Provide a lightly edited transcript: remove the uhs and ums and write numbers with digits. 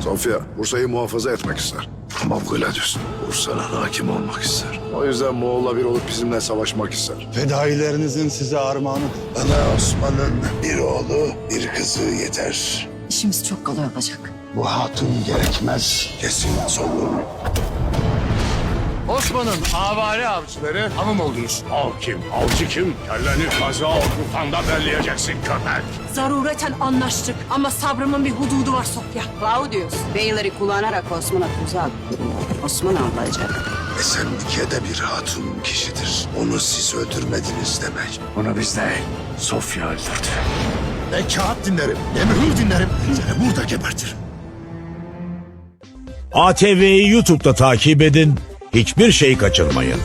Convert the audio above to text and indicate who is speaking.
Speaker 1: Sofya, Bursa'yı muhafaza etmek ister. Ama Gladys, Bursa'nın hakim olmak ister. O yüzden Moğol'la bir olup bizimle savaşmak ister.
Speaker 2: Fedailerinizin size armağanı.
Speaker 1: Bana Osman'ın bir oğlu, bir kızı yeter.
Speaker 3: İşimiz çok kolay olacak.
Speaker 1: Bu hatun gerekmez. Kesin solun.
Speaker 4: Osman'ın avari avcıları hamım oldunuz.
Speaker 5: Av kim? Avcı kim? Kelleni kaza oturtanda belleyeceksin köpek.
Speaker 3: Zarureten anlaştık ama sabrımın bir hududu var Sofya.
Speaker 6: Claudius, beyleri kullanarak Osman'a tuzak kuruyor. Osman avlayacak.
Speaker 1: Esenlik'e bir hatun kişidir. Onu siz öldürmediniz demek.
Speaker 5: Onu biz değil, Sofya öldürdü.
Speaker 1: Ne kağıt dinlerim, ne mühür dinlerim. Seni burada gebertirim.
Speaker 7: ATV'yi YouTube'da takip edin, hiçbir şey kaçırmayın.